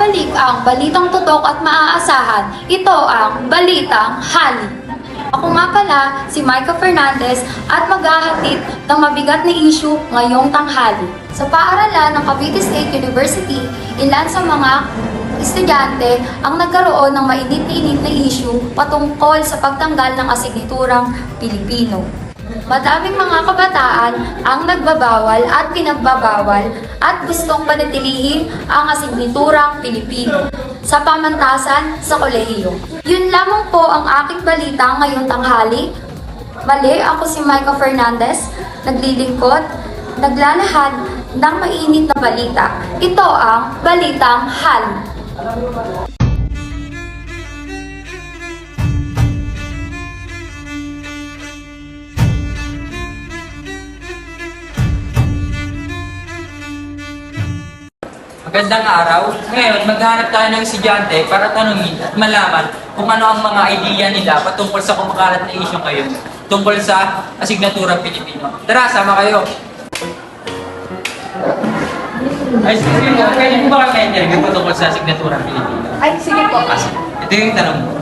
Bumabalik ang balitang tutok at maaasahan. Ito ang Balitang Hali. Ako nga pala, si Micah Fernandez at maghahatid ng mabigat na issue ngayong tanghali. Sa paaralan ng Cavite State University, ilan sa mga estudyante ang nagkaroon ng mainit-init na issue patungkol sa pagtanggal ng asignaturang Pilipino. Madaming mga kabataan ang nagbabawal at pinagbabawal at gustong panatilihin ang asignaturang Pilipino sa pamantasan sa kolehiyo. Yun lamang po ang aking balita ngayong tanghali. Mali, ako si Micah Fernandez, naglilingkod, naglalahad ng mainit na balita. Ito ang Balitang Hali. Magandang araw. Ngayon, maghanap tayo ng estudyante para tanungin at malaman kung ano ang mga idea nila patungkol sa kumakalat na issue ngayon tungkol sa asignaturang Pilipino. Tara, sama kayo. Ay, sige po. Pwede po ba kayo interview patungkol sa asignaturang Pilipino? Ay, sige po. Ito yung tanong mo.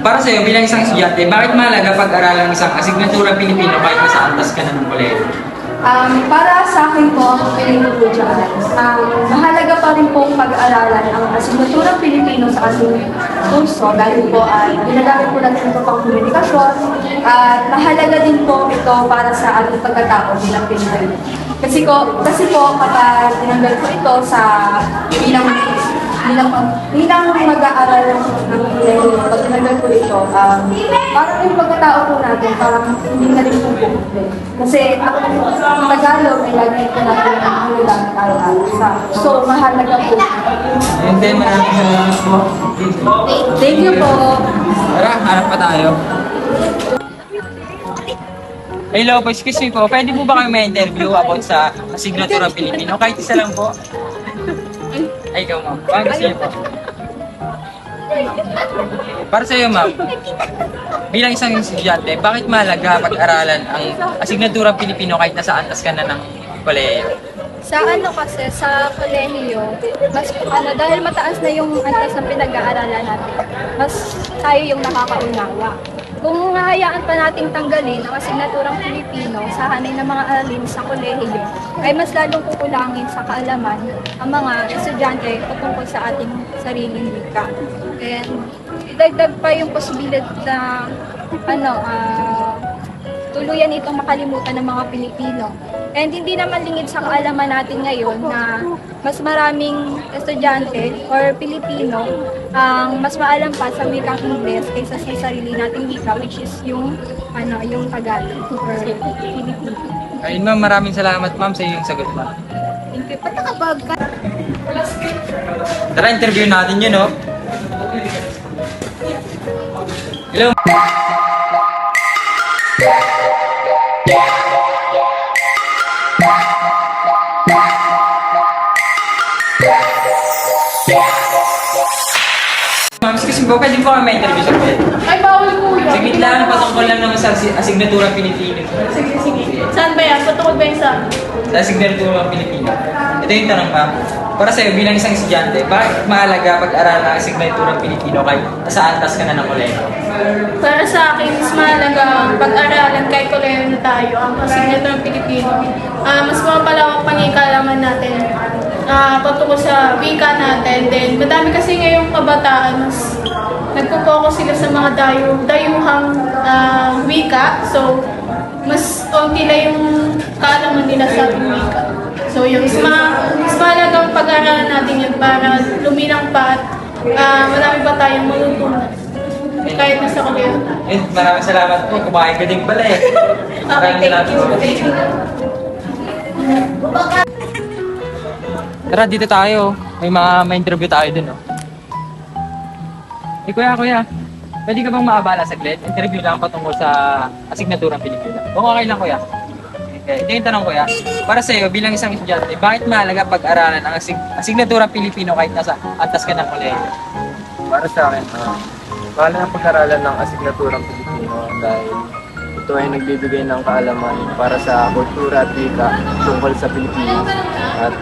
Para sa iyo, bilang isang estudyante, bakit mahalaga pag-aralan ng isang asignaturang Pilipino kahit nasa antas ka na ng kolehiyo? Para sa akin po, ang feeling ko dyan, mahalaga pa rin pong pag-aaralan ang asignaturang Pilipino sa ating kurso dahil po ay ginagamit po natin ito pang komunikasyon at mahalaga din po ito para sa ating pagkatao bilang Pilipino. Kasi po kapag tinanggal ko ito sa bilang mag-aaral ng kolehiyo, pag tinanggal ko ito, parang yung pagkatao po natin, parang hindi na rin po bumukli. Kasi ang Tagalog ay lagi po natin ang nilagamit araw-araw. So, mahalaga po. And then, maraming salamat po. Thank you po. Tara, hanap pa tayo. Hello po, excuse me po. Pwede po ba kayo may interview about sa asignaturang Pilipino? Kahit isa lang po. Ay, ikaw ma'am. Para sa iyo po. Para sa iyo ma'am, bilang isang estudyante, bakit mahalaga pag-aralan ang asignaturang Pilipino kahit nasa antas ka na ng kolehiyo? Sa kasi, sa kolehiyo, mas dahil mataas na yung antas ng pinag-aaralan natin, mas tayo yung nakakaunawa. Kung hahayaan pa nating tanggalin ang asignaturang Pilipino sa hanay ng mga aralin sa kolehiyo, ay mas lalong kukulangin sa kaalaman ang mga estudyante patungkol sa ating sariling wika. And idagdag pa yung posibilidad na tuluyan itong makalimutan ng mga Pilipino. And hindi naman lingid sa kaalaman natin ngayon na mas maraming estudyante or Pilipino ang mas maalam pa sa wikang Ingles kaysa sa sarili nating wika, which is yung Tagalog or Filipino. Ayun ma'am, maraming salamat ma'am sa iyong sagot ma'am. Thank you. Patakabag ka. Tara, interview natin yun, no? Hello. Ma'am, excuse me po, pwede po kami may interview sa pwede? Ay, bawal po yun. Saglit lang, patungkol lang naman sa asignaturang Pilipino. Sige. Saan ba yan? Patungkol ba yan sa? Sa asignaturang Pilipino. Ito yung tanong ma'am. Para sa iyo, bilang isang estudyante, bakit mahalaga pag-aralan ang asignaturang Pilipino kahit nasa antas ka na ng kolehiyo? Para sa akin, mas mahalaga ang pag-aralan kahit kolehiyo na tayo, ang asignaturang Pilipino. Mas mapalawak pa ng kaalaman natin patungkol sa wika natin. Then, madami kasi ngayong kabataan, mas nagpo-focus sila sa mga dayuhang wika. So, mas onti lang yung kaalaman nila sa ating wika. So, yung mas mahalagang pag-aralan natin yun para luminang pa at marami pa tayong matutunan. Kahit nasa kolehiyo tayo. Eh, maraming salamat po. Kumain ka din pala eh. Okay, thank you. Thank you. Tara, dito tayo. May interview tayo dun, oh. Eh, kuya. Pwede ka bang maabala saglit? Interview lang patungkol sa asignaturang Pilipino. Kung okay lang, kuya. Okay. Ito yung tanong, kuya. Para sa iyo, bilang isang estudyante, bakit mahalaga pag-aralan ang asignaturang Pilipino kahit nasa antas ka ng kolehiyo? Para sa akin, mahal na pag-aralan ng asignaturang Pilipino dahil ito ay nagbibigay ng kaalaman para sa kultura at wika tungkol sa Pilipinas. At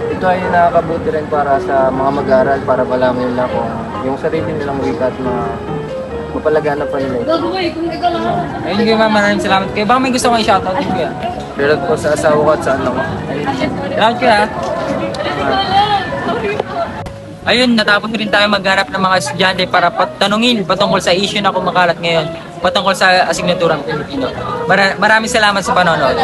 ito ito ay nakakabuti rin para sa mga mag-aaral para malaman nila kung yung sarili nilang wika at mapalaganap pa nila. Ayun kuya, maraming salamat kayo. Baka may gusto kong i-shoutout din kuya. Pero po sa asawa ko at sa anak ko. Salamat kuya. Ayun, natapos rin tayo maghanap ng mga estudyante para tanungin patungkol sa issue na kumakalat ngayon patungkol sa asignaturang Pilipino. Maraming salamat sa panonood.